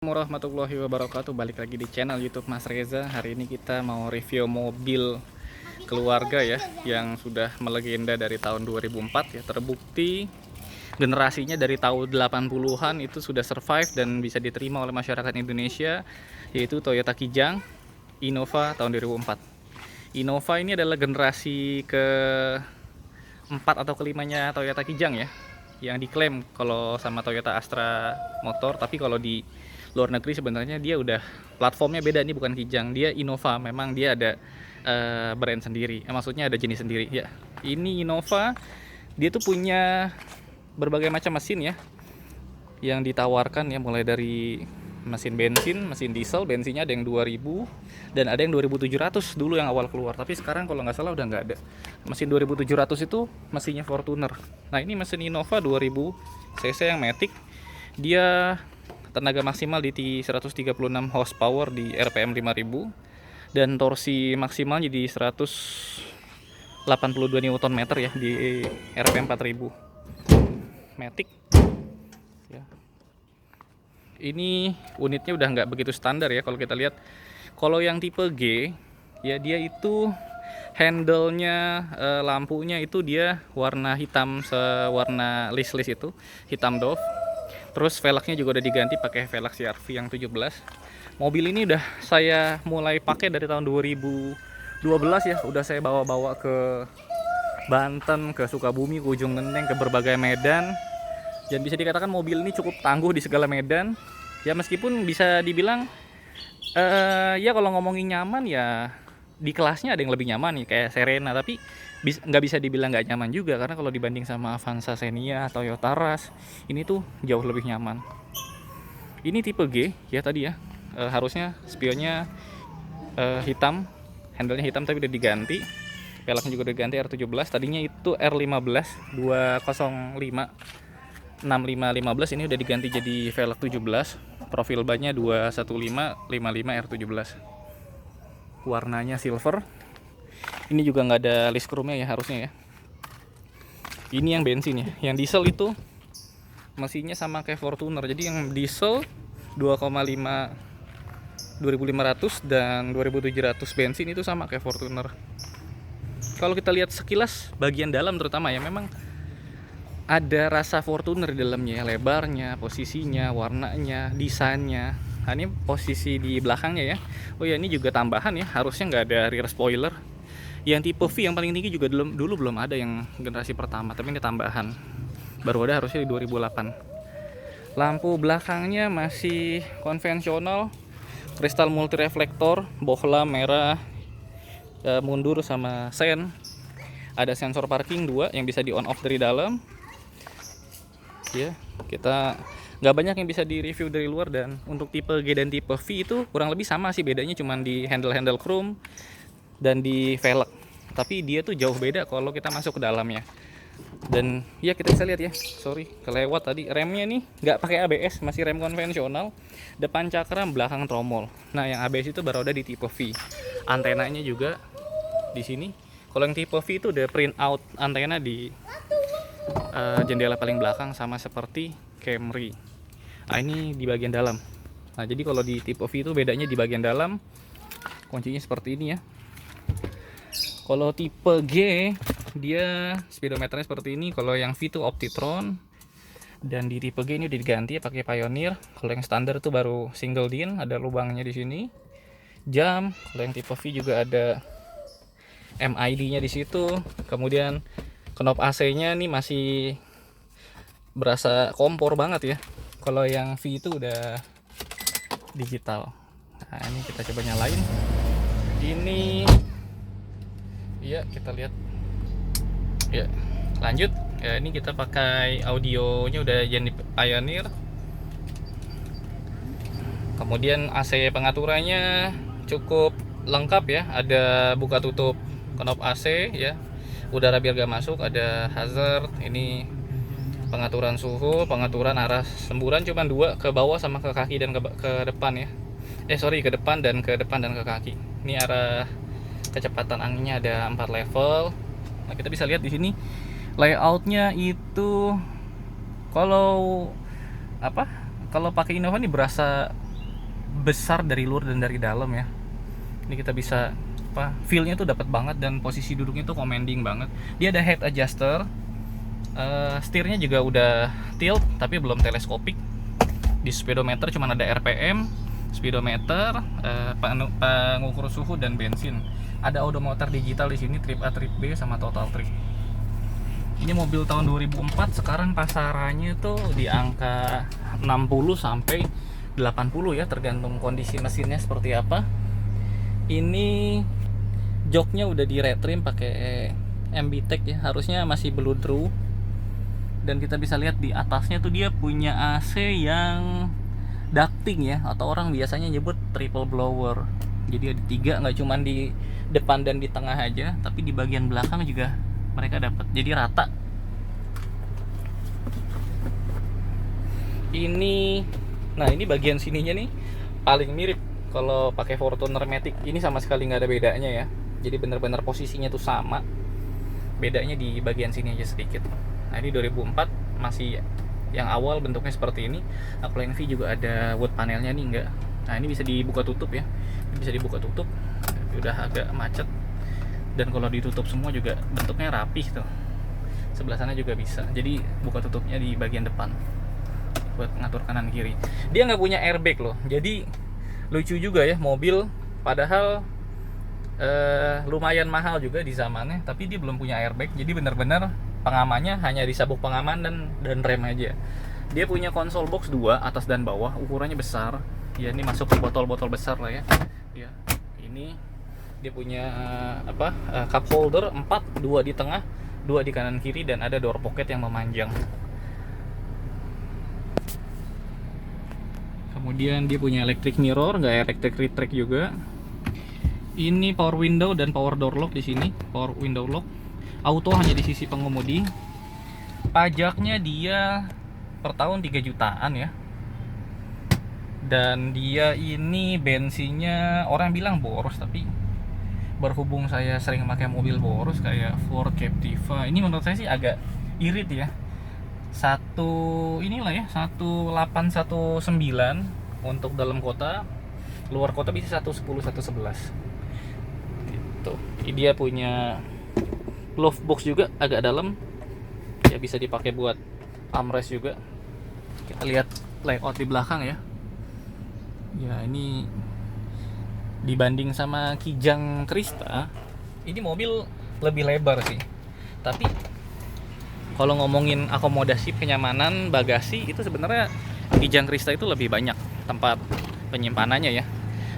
Warahmatullahi wabarakatuh. Balik lagi di channel YouTube Mas Reza. Hari ini kita mau review mobil keluarga ya, yang sudah melegenda dari tahun 2004 ya. Terbukti generasinya dari tahun 80-an itu sudah survive dan bisa diterima oleh masyarakat Indonesia, yaitu Toyota Kijang Innova tahun 2004. Innova ini adalah generasi keempat atau kelimanya Toyota Kijang ya, yang diklaim kalau sama Toyota Astra Motor. Tapi kalau di luar negeri sebenarnya dia udah platformnya beda, ini bukan Kijang, dia Innova. Memang dia ada brand sendiri, maksudnya ada jenis sendiri ya. Ini Innova, dia tuh punya berbagai macam mesin ya yang ditawarkan ya, mulai dari mesin bensin, mesin diesel. Bensinnya ada yang 2000 dan ada yang 2700 dulu yang awal keluar, tapi sekarang kalau nggak salah udah nggak ada. Mesin 2700 itu mesinnya Fortuner. Nah, ini mesin Innova 2000 cc yang matic. Dia tenaga maksimal di 136 horsepower di RPM 5000 dan torsi maksimalnya di 182 Nm ya di RPM 4000. Matic ya. Ini unitnya udah nggak begitu standar ya kalau kita lihat. Kalau yang tipe G ya, dia itu handle-nya, lampunya itu dia warna hitam, sewarna list itu, hitam doff. Terus velgnya juga udah diganti pakai velg CR-V yang 17. Mobil ini udah saya mulai pakai dari tahun 2012 ya. Udah saya bawa-bawa ke Banten, ke Sukabumi, ke Ujung Genteng, ke berbagai medan. Dan bisa dikatakan mobil ini cukup tangguh di segala medan. Ya meskipun bisa dibilang ya kalau ngomongin nyaman ya di kelasnya ada yang lebih nyaman nih kayak Serena, tapi nggak bisa dibilang nggak nyaman juga, karena kalau dibanding sama Avanza, Xenia, Toyota Rush, ini tuh jauh lebih nyaman. Ini tipe G ya tadi ya, harusnya spionnya hitam, handle-nya hitam tapi udah diganti, velgnya juga udah diganti R17. Tadinya itu R15 205 6515, ini udah diganti jadi velg 17. Profil bannya 215 55 R17. Warnanya silver. Ini juga nggak ada list chrome-nya ya harusnya ya. Ini yang bensin ya. Yang diesel itu mesinnya sama kayak Fortuner. Jadi yang diesel 2,5 2500 dan 2700 bensin itu sama kayak Fortuner. Kalau kita lihat sekilas bagian dalam terutama ya, memang ada rasa Fortuner di dalamnya ya. Lebarnya, posisinya, warnanya, desainnya. Nah, ini posisi di belakangnya ya. Oh ya, ini juga tambahan ya, harusnya nggak ada rear spoiler. Yang tipe V yang paling tinggi juga dulu belum ada, yang generasi pertama, tapi ini tambahan, baru ada harusnya di 2008. Lampu belakangnya masih konvensional, kristal multi reflektor, bohlam merah, mundur sama sen. Ada sensor parking 2 yang bisa di on off dari dalam ya. Kita nggak banyak yang bisa di review dari luar, dan untuk tipe G dan tipe V itu kurang lebih sama sih, bedanya cuma di handle chrome dan di velg. Tapi dia tuh jauh beda kalau kita masuk ke dalamnya. Dan ya kita bisa lihat ya, sorry kelewat tadi, remnya nih nggak pakai ABS, masih rem konvensional. Depan cakram, belakang tromol. Nah, yang ABS itu baru ada di tipe V. Antenanya juga di sini. Kalau yang tipe V itu udah print out antena di jendela paling belakang, sama seperti Camry. Nah, ini di bagian dalam. Nah, jadi kalau di tipe V itu bedanya di bagian dalam, kuncinya seperti ini ya. Kalau tipe G dia speedometernya seperti ini. Kalau yang V itu Optitron, dan di tipe G ini udah diganti ya pakai Pioneer. Kalau yang standar itu baru single din, ada lubangnya di sini. Jam, kalau yang tipe V juga ada MID-nya di situ. Kemudian knob AC-nya nih masih berasa kompor banget ya. Kalau yang V itu udah digital. Nah, ini kita coba nyalain. Ini ya, kita lihat ya, lanjut ya. Ini kita pakai audionya udah jadi Pioneer. Kemudian AC pengaturannya cukup lengkap ya, ada buka tutup knob AC ya, udara biar gak masuk, ada hazard, ini pengaturan suhu, pengaturan arah semburan cuma 2, ke bawah sama ke kaki dan ke depan ya. Ke depan dan ke kaki. Ini arah kecepatan anginnya ada 4 level. Nah, kita bisa lihat di sini layoutnya itu kalau pakai Innova ini berasa besar dari luar dan dari dalam ya. Ini kita bisa feel-nya tuh dapat banget, dan posisi duduknya tuh commanding banget. Dia ada head adjuster, setirnya juga udah tilt tapi belum teleskopik. Di speedometer cuma ada RPM, speedometer, pengukur suhu dan bensin. Ada odometer digital di sini, trip A, trip B, sama total trip. Ini mobil tahun 2004, sekarang pasarannya tuh di angka 60 sampai 80 ya, tergantung kondisi mesinnya seperti apa. Ini joknya udah di retrim pakai MBTEK ya, harusnya masih blow through. Dan kita bisa lihat di atasnya tuh dia punya AC yang ducting ya, atau orang biasanya nyebut triple blower. Jadi ada 3, nggak cuma di depan dan di tengah aja, tapi di bagian belakang juga mereka dapat, jadi rata. Ini bagian sininya nih paling mirip kalau pakai Fortuner Matic. Ini sama sekali nggak ada bedanya ya, jadi benar-benar posisinya tuh sama, bedanya di bagian sini aja sedikit. Nah ini 2004 masih yang awal bentuknya seperti ini. Upline V juga ada wood panelnya nih, enggak. Nah ini bisa dibuka tutup ya, bisa dibuka tutup, udah agak macet. Dan kalau ditutup semua juga bentuknya rapih tuh. Sebelah sana juga bisa, jadi buka tutupnya di bagian depan buat ngatur kanan kiri. Dia nggak punya airbag loh, jadi lucu juga ya, mobil padahal lumayan mahal juga di zamannya, tapi dia belum punya airbag. Jadi benar-benar pengamannya hanya di sabuk pengaman dan rem aja. Dia punya konsol box 2 atas dan bawah, ukurannya besar ya, ini masuk ke botol-botol besar lah ya. Ya ini dia punya cup holder 4, 2 di tengah, 2 di kanan kiri, dan ada door pocket yang memanjang. Kemudian dia punya electric mirror, nggak electric retract juga. Ini power window dan power door lock di sini, power window lock. Auto hanya di sisi pengemudi. Pajaknya dia per tahun 3 jutaan ya. Dan dia ini bensinnya orang bilang boros, tapi berhubung saya sering pakai mobil boros kayak Ford Captiva, ini menurut saya sih agak irit ya. 1819 untuk dalam kota, luar kota bisa 110, 111 gitu. Dia punya glove box juga agak dalam ya, bisa dipakai buat armrest juga. Kita lihat layout di belakang ya. Ya ini dibanding sama Kijang Krista, ini mobil lebih lebar sih. Tapi kalau ngomongin akomodasi, kenyamanan, bagasi, itu sebenarnya Kijang Krista itu lebih banyak tempat penyimpanannya ya.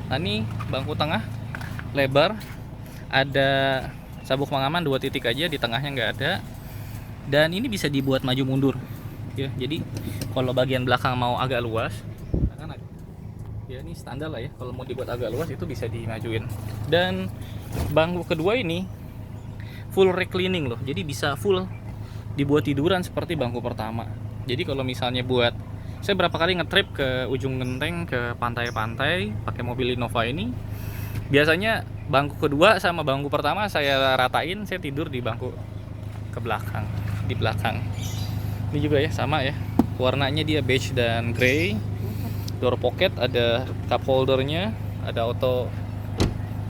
Nah ini bangku tengah lebar, ada sabuk pengaman 2 titik aja, di tengahnya nggak ada. Dan ini bisa dibuat maju mundur ya, jadi kalau bagian belakang mau agak luas ya, ini standar lah ya, kalau mau dibuat agak luas itu bisa dimajuin. Dan bangku kedua ini full reclining loh, jadi bisa full dibuat tiduran seperti bangku pertama. Jadi kalau misalnya saya berapa kali ngetrip ke ujung genteng, ke pantai-pantai pakai mobil Innova ini, biasanya bangku kedua sama bangku pertama saya ratain, saya tidur di bangku ke belakang, di belakang. Ini juga ya sama ya, warnanya dia beige dan grey. Door pocket, ada cup holdernya, ada auto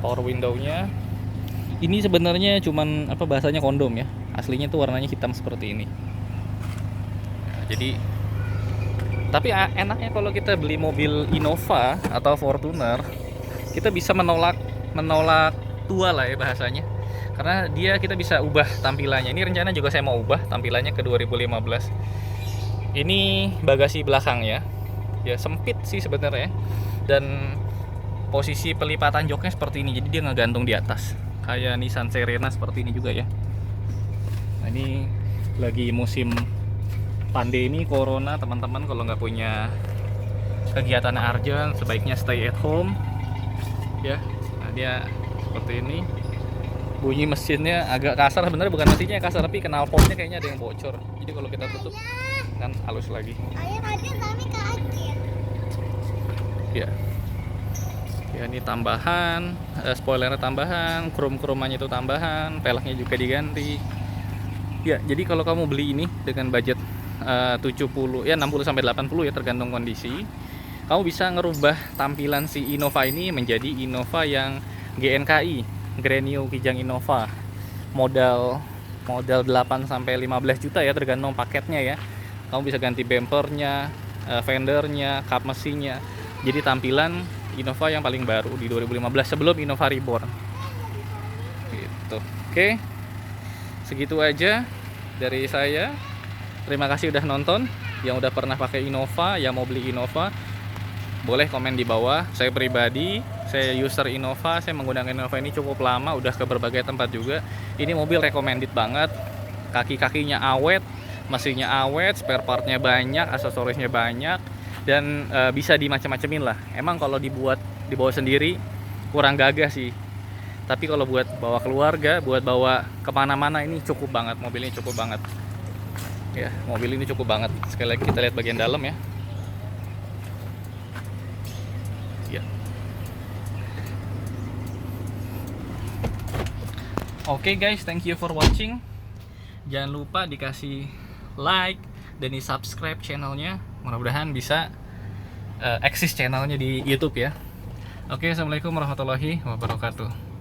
power window-nya. Ini sebenarnya cuman bahasanya kondom ya, aslinya tuh warnanya hitam seperti ini. Nah, jadi tapi enaknya kalau kita beli mobil Innova atau Fortuner, kita bisa menolak tua lah ya bahasanya, karena kita bisa ubah tampilannya. Ini rencana juga saya mau ubah tampilannya ke 2015. Ini bagasi belakang ya sempit sih sebenarnya, dan posisi pelipatan joknya seperti ini, jadi dia ngegantung di atas kayak Nissan Serena seperti ini juga ya. Nah ini lagi musim pandemi corona teman-teman, kalau nggak punya kegiatan urgent sebaiknya stay at home ya. Nah dia seperti ini, bunyi mesinnya agak kasar, sebenarnya bukan mesinnya yang kasar, tapi knalpotnya kayaknya ada yang bocor, jadi kalau kita tutup kan halus lagi ya. Ya ini tambahan, spoilernya tambahan, krom-kromannya itu tambahan, peleknya juga diganti ya. Jadi kalau kamu beli ini dengan budget 60 sampai 80 ya, tergantung kondisi, kamu bisa ngerubah tampilan si Innova ini menjadi Innova yang GNKI, Grand New Kijang Innova. Modal 8 sampai 15 juta ya, tergantung paketnya ya. Kamu bisa ganti bumpernya, fendernya, kap mesinnya. Jadi tampilan Innova yang paling baru di 2015 sebelum Innova Reborn. Gitu. Oke. Segitu aja dari saya. Terima kasih udah nonton. Yang udah pernah pakai Innova, yang mau beli Innova, boleh komen di bawah. Saya pribadi, saya user Innova, saya menggunakan Innova ini cukup lama, udah ke berbagai tempat juga. Ini mobil recommended banget. Kaki-kakinya awet, mesinnya awet, spare partnya banyak, aksesorisnya banyak, dan bisa dimacam-macamin lah. Emang kalau dibawa sendiri kurang gagah sih. Tapi kalau buat bawa keluarga, buat bawa kemana-mana, ini cukup banget. Mobil ini cukup banget. Ya, mobil ini cukup banget. Sekali lagi kita lihat bagian dalam ya. Ya. Oke guys, thank you for watching. Jangan lupa dikasih like dan di subscribe channelnya. Mudah-mudahan bisa eksis channelnya di YouTube ya. Oke, assalamualaikum warahmatullahi wabarakatuh.